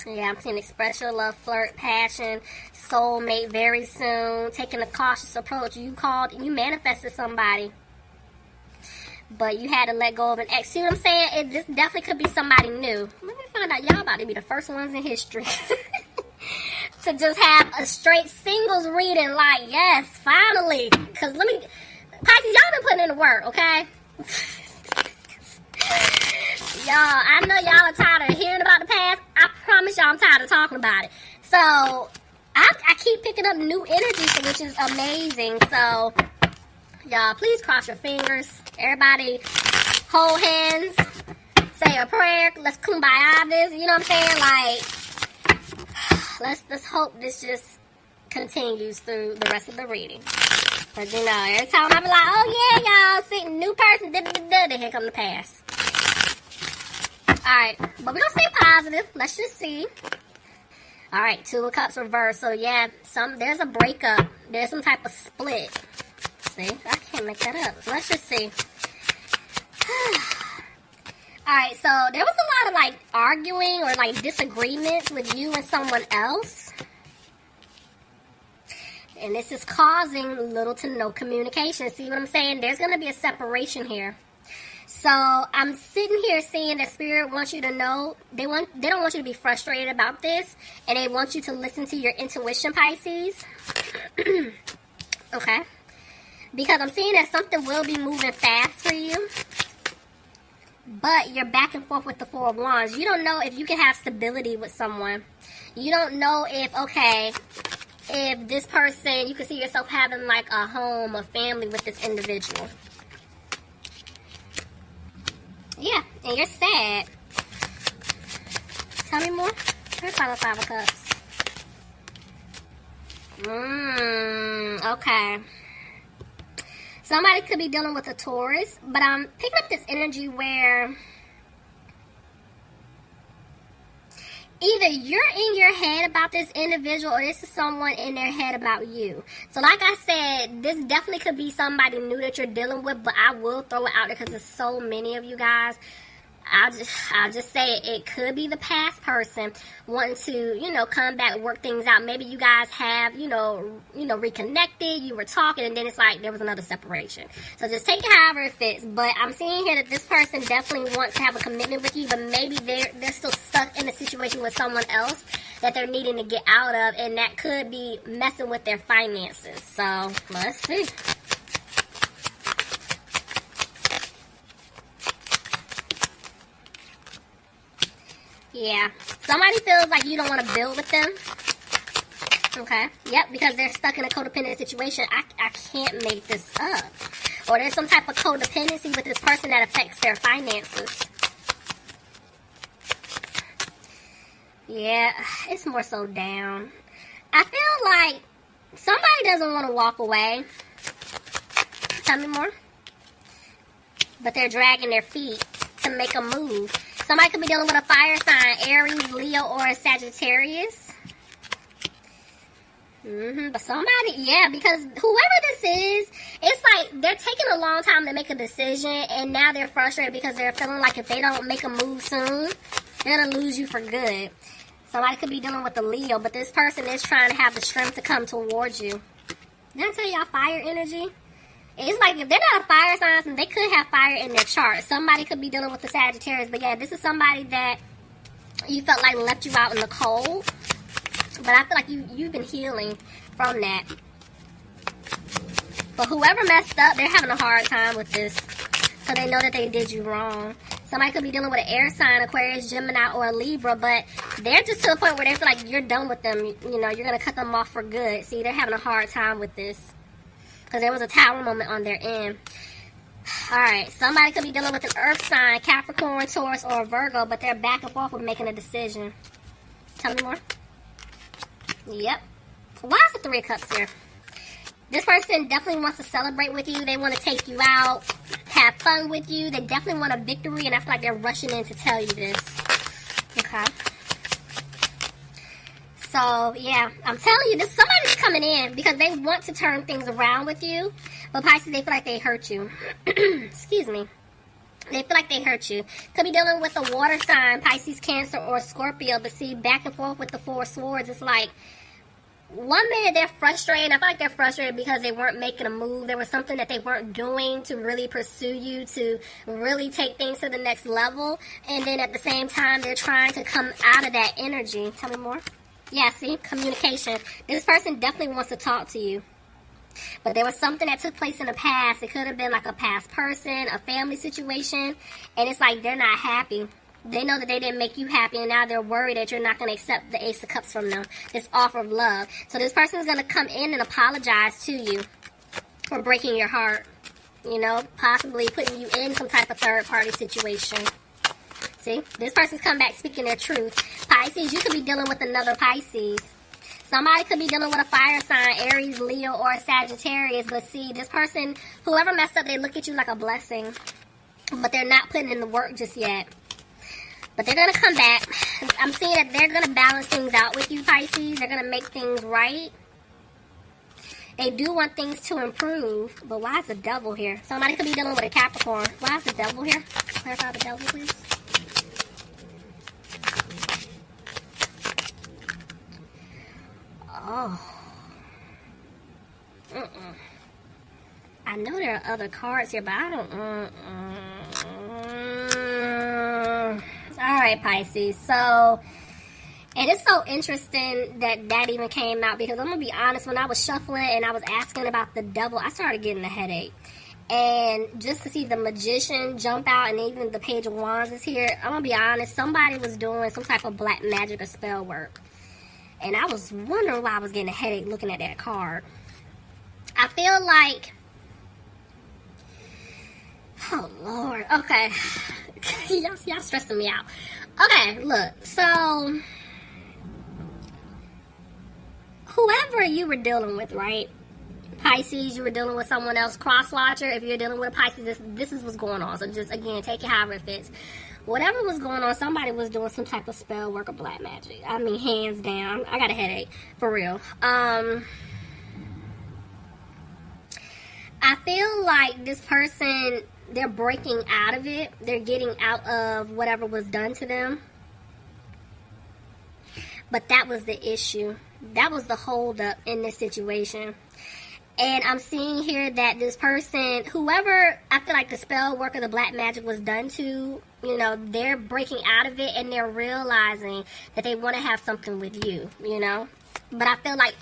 Yeah, I'm seeing express your love, flirt, passion, soulmate very soon, taking a cautious approach. You manifested somebody, but you had to let go of an ex. See what I'm saying? This definitely could be somebody new. Let me find out. Y'all about to be the first ones in history to just have a straight singles reading. Like, yes, finally. Because Pisces, y'all been putting in the work, okay? Y'all, I know y'all are tired of hearing about the past. I promise y'all I'm tired of talking about it. So, I keep picking up new energy, which is amazing. So, y'all, please cross your fingers. Everybody, hold hands. Say a prayer. Let's kumbaya this. You know what I'm saying? Like, let's hope this just continues through the rest of the reading. But, you know, every time I be like, oh, yeah, y'all, see, new person, then here come the past. Alright, but we're going to stay positive. Let's just see. Alright, Two of Cups reversed. So, yeah, there's a breakup. There's some type of split. See? I can't make that up. So let's just see. Alright, so there was a lot of, like, arguing or, like, disagreements with you and someone else. And this is causing little to no communication. See what I'm saying? There's going to be a separation here. So I'm sitting here seeing that Spirit wants you to know, they don't want you to be frustrated about this, and they want you to listen to your intuition, Pisces. Okay. Because I'm seeing that something will be moving fast for you, but you're back and forth with the Four of Wands. You don't know if you can have stability with someone. You don't know if this person, you can see yourself having like a home, a family with this individual. Yeah, and you're sad. Tell me more. Here's Five of Cups. Okay. Somebody could be dealing with a Taurus, but I'm picking up this energy where either you're in your head about this individual or this is someone in their head about you. So like I said, this definitely could be somebody new that you're dealing with, but I will throw it out there because there's so many of you guys. I'll just say it could be the past person wanting to, you know, come back and work things out. Maybe you guys have, you know, reconnected, you were talking, and then it's like there was another separation. So just take it however it fits. But I'm seeing here that this person definitely wants to have a commitment with you, but maybe they're still stuck in a situation with someone else that they're needing to get out of, and that could be messing with their finances. So let's see. Yeah, somebody feels like you don't want to build with them. Okay, yep, because they're stuck in a codependent situation. I can't make this up. Or there's some type of codependency with this person that affects their finances. Yeah, it's more so down. I feel like somebody doesn't want to walk away. Tell me more. But they're dragging their feet to make a move. Somebody could be dealing with a fire sign, Aries, Leo, or a Sagittarius. But somebody, yeah, because whoever this is, it's like they're taking a long time to make a decision, and now they're frustrated because they're feeling like if they don't make a move soon, they're going to lose you for good. Somebody could be dealing with the Leo, but this person is trying to have the strength to come towards you. Did I tell y'all fire energy? It's like if they're not a fire sign, they could have fire in their chart. Somebody could be dealing with the Sagittarius. But yeah, this is somebody that you felt like left you out in the cold. But I feel like you've been healing from that. But whoever messed up, they're having a hard time with this. So they know that they did you wrong. Somebody could be dealing with an air sign, Aquarius, Gemini, or a Libra. But they're just to the point where they feel like you're done with them. You know, you're going to cut them off for good. See, they're having a hard time with this. Because there was a tower moment on their end. Alright, somebody could be dealing with an earth sign, Capricorn, Taurus, or Virgo, but they're back and forth with making a decision. Tell me more. Yep. Why is the Three of Cups here? This person definitely wants to celebrate with you. They want to take you out, have fun with you. They definitely want a victory, and I feel like they're rushing in to tell you this. Okay. So, yeah, I'm telling you, somebody's coming in because they want to turn things around with you. But Pisces, they feel like they hurt you. Excuse me. They feel like they hurt you. Could be dealing with a water sign, Pisces, Cancer, or Scorpio. But see, back and forth with the Four of Swords, it's like, 1 minute they're frustrated. I feel like they're frustrated because they weren't making a move. There was something that they weren't doing to really pursue you, to really take things to the next level. And then at the same time, they're trying to come out of that energy. Tell me more. Yeah, see? Communication. This person definitely wants to talk to you. But there was something that took place in the past. It could have been like a past person, a family situation. And it's like they're not happy. They know that they didn't make you happy, and now they're worried that you're not going to accept the Ace of Cups from them, this offer of love. So this person is going to come in and apologize to you for breaking your heart. You know, possibly putting you in some type of third-party situation. See? This person's come back speaking their truth. Pisces, you could be dealing with another Pisces. Somebody could be dealing with a fire sign, Aries, Leo, or a Sagittarius. But see, this person, whoever messed up, they look at you like a blessing. But they're not putting in the work just yet. But they're going to come back. I'm seeing that they're going to balance things out with you, Pisces. They're going to make things right. They do want things to improve. But why is the devil here? Somebody could be dealing with a Capricorn. Why is the devil here? Clarify the devil, please. Oh. I know there are other cards here, but I don't... Alright, Pisces. So, and it's so interesting that that even came out, because I'm going to be honest, when I was shuffling and I was asking about the devil, I started getting a headache. And just to see the Magician jump out, and even the Page of Wands is here, I'm going to be honest, somebody was doing some type of black magic or spell work. And I was wondering why I was getting a headache looking at that card. I feel like... Oh, Lord. Okay. Y'all stressing me out. Okay, look. So, whoever you were dealing with, right? Pisces, you were dealing with someone else. Cross-watcher, if you're dealing with a Pisces, this is what's going on. So just, again, take it however it fits. Whatever was going on, somebody was doing some type of spell work or black magic. I mean, hands down. I got a headache. For real. I feel like this person, they're breaking out of it. They're getting out of whatever was done to them. But that was the issue. That was the holdup in this situation. And I'm seeing here that this person, whoever, I feel like the spell work or the black magic was done to, you know, they're breaking out of it and they're realizing that they want to have something with you, you know. But I feel like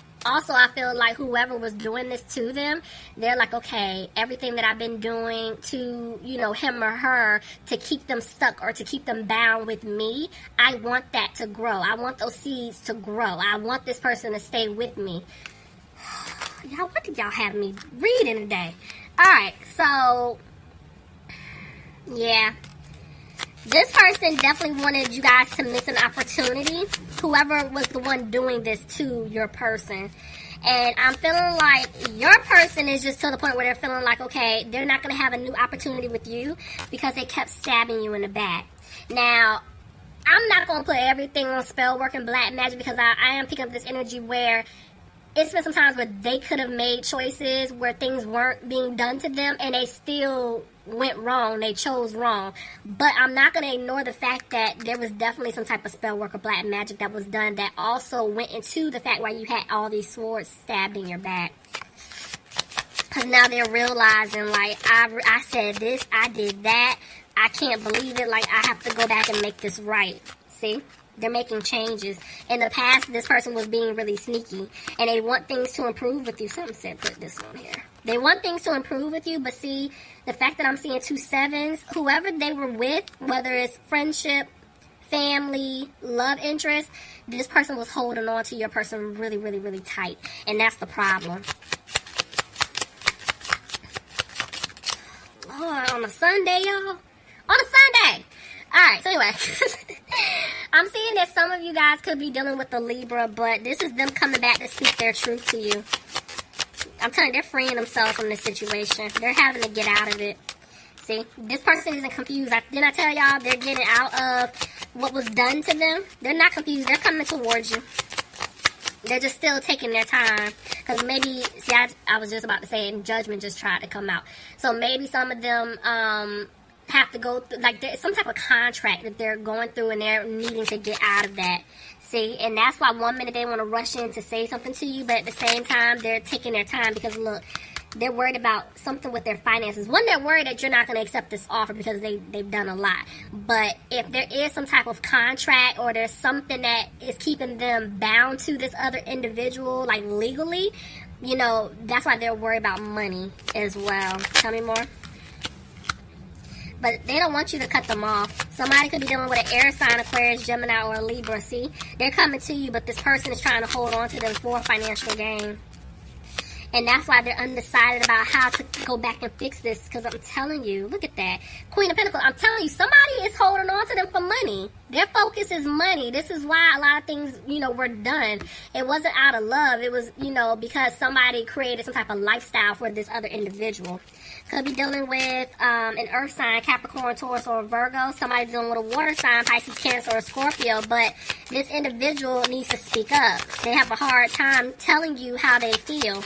whoever was doing this to them, they're like, okay, everything that I've been doing to, you know, him or her to keep them stuck or to keep them bound with me, I want that to grow. I want those seeds to grow. I want this person to stay with me. Y'all, what did y'all have me reading today? Alright, so, yeah. This person definitely wanted you guys to miss an opportunity. Whoever was the one doing this to your person. And I'm feeling like your person is just to the point where they're feeling like, okay, they're not going to have a new opportunity with you because they kept stabbing you in the back. Now, I'm not going to put everything on spell work and black magic because I am picking up this energy where it's been some times where they could have made choices where things weren't being done to them and they still went wrong. They chose wrong. But I'm not going to ignore the fact that there was definitely some type of spell work or black magic that was done that also went into the fact why you had all these swords stabbed in your back. Because now they're realizing, like, I said this, I did that, I can't believe it, like, I have to go back and make this right. See? They're making changes. In the past, this person was being really sneaky. And they want things to improve with you. Something said put this one here. They want things to improve with you. But see, the fact that I'm seeing 2 sevens, whoever they were with, whether it's friendship, family, love interest, this person was holding on to your person really, really, really tight. And that's the problem. Lord, on a Sunday, y'all. On a Sunday. Alright, so anyway. I'm seeing that some of you guys could be dealing with the Libra, but this is them coming back to speak their truth to you. I'm telling you, they're freeing themselves from this situation. They're having to get out of it. See? This person isn't confused. Didn't I tell y'all they're getting out of what was done to them? They're not confused. They're coming towards you. They're just still taking their time. Because maybe, see, I was just about to say, and judgment just tried to come out. So maybe some of them, have to go through, like there's some type of contract that they're going through and they're needing to get out of that. See, and that's why one minute they want to rush in to say something to you, but at the same time, they're taking their time because, look, they're worried about something with their finances. One, they're worried that you're not going to accept this offer because they've done a lot. But if there is some type of contract or there's something that is keeping them bound to this other individual, like legally, you know, that's why they're worried about money as well. Tell me more. But they don't want you to cut them off. Somebody could be dealing with an air sign, Aquarius, Gemini, or a Libra. See, they're coming to you, but this person is trying to hold on to them for financial gain. And that's why they're undecided about how to go back and fix this. Because I'm telling you, look at that. Queen of Pentacles, I'm telling you, somebody is holding on to them for money. Their focus is money. This is why a lot of things, you know, were done. It wasn't out of love. It was, you know, because somebody created some type of lifestyle for this other individual. Could be dealing with an earth sign, Capricorn, Taurus, or Virgo. Somebody's dealing with a water sign, Pisces, Cancer, or Scorpio. But this individual needs to speak up. They have a hard time telling you how they feel.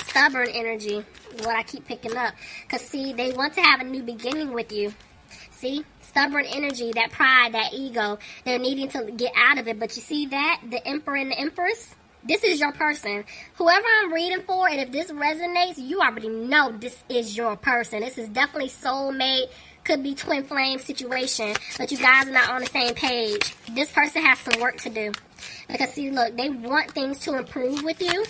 Stubborn energy, what I keep picking up. Because, see, they want to have a new beginning with you. See? Stubborn energy, that pride, that ego. They're needing to get out of it. But you see that? The Emperor and the Empress? This is your person. Whoever I'm reading for, and if this resonates, you already know this is your person. This is definitely soulmate, could be twin flame situation, but you guys are not on the same page. This person has some work to do. Because, see, look, they want things to improve with you,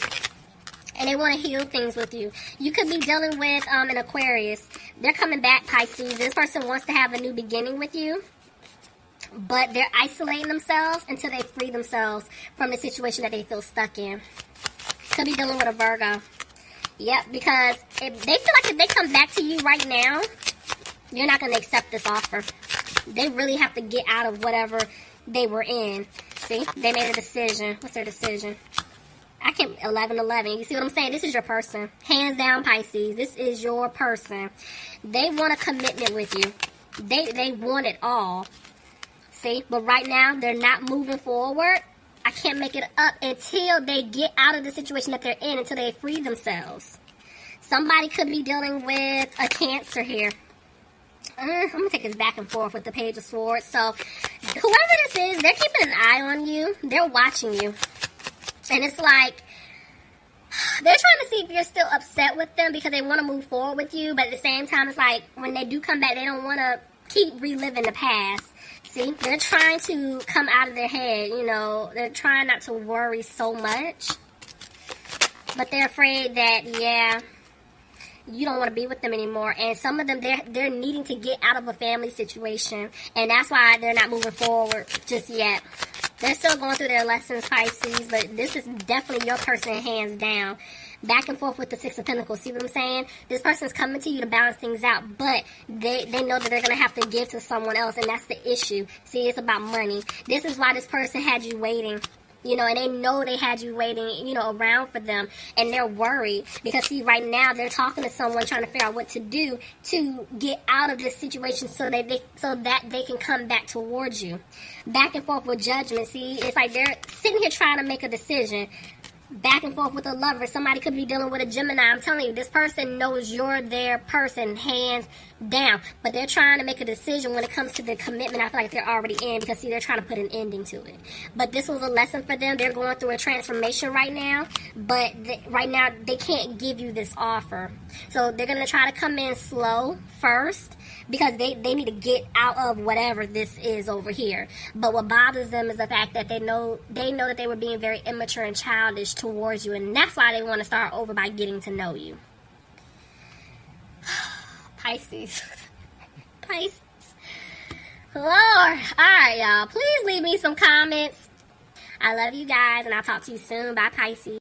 and they want to heal things with you. You could be dealing with an Aquarius. They're coming back, Pisces. This person wants to have a new beginning with you, but they're isolating themselves until they free themselves from the situation that they feel stuck in. Could be dealing with a Virgo. Yep, because if they feel like if they come back to you right now, you're not going to accept this offer. They really have to get out of whatever they were in. See, they made a decision. What's their decision? I can't, 11-11. You see what I'm saying? This is your person. Hands down, Pisces. This is your person. They want a commitment with you. They want it all. See, but right now, they're not moving forward. I can't make it up until they get out of the situation that they're in, until they free themselves. Somebody could be dealing with a Cancer here. I'm going to take this back and forth with the Page of Swords. So, whoever this is, they're keeping an eye on you. They're watching you. And it's like, they're trying to see if you're still upset with them because they want to move forward with you. But at the same time, it's like, when they do come back, they don't want to keep reliving the past. See, they're trying to come out of their head, you know. They're trying not to worry so much. But they're afraid that, yeah, you don't want to be with them anymore. And some of them, they're needing to get out of a family situation. And that's why they're not moving forward just yet. They're still going through their lessons, Pisces. But this is definitely your person, hands down. Back and forth with the Six of Pentacles. See what I'm saying? This person's coming to you to balance things out, but they know that they're going to have to give to someone else, and that's the issue. See, it's about money. This is why this person had you waiting. You know, and they know they had you waiting, you know, around for them, and they're worried. Because, see, right now, they're talking to someone trying to figure out what to do to get out of this situation so that they can come back towards you. Back and forth with Judgment. See, it's like they're sitting here trying to make a decision. Back and forth with a lover. Somebody could be dealing with a Gemini. I'm telling you, this person knows you're their person, hands down. But they're trying to make a decision when it comes to the commitment. I feel like they're already in because, see, they're trying to put an ending to it. But this was a lesson for them. They're going through a transformation right now. But right now, they can't give you this offer. So they're going to try to come in slow first, because they need to get out of whatever this is over here. But what bothers them is the fact that they know that they were being very immature and childish towards you, and that's why they want to start over by getting to know you. Pisces. Pisces. Lord. Alright, y'all. Please leave me some comments. I love you guys, and I'll talk to you soon. Bye, Pisces.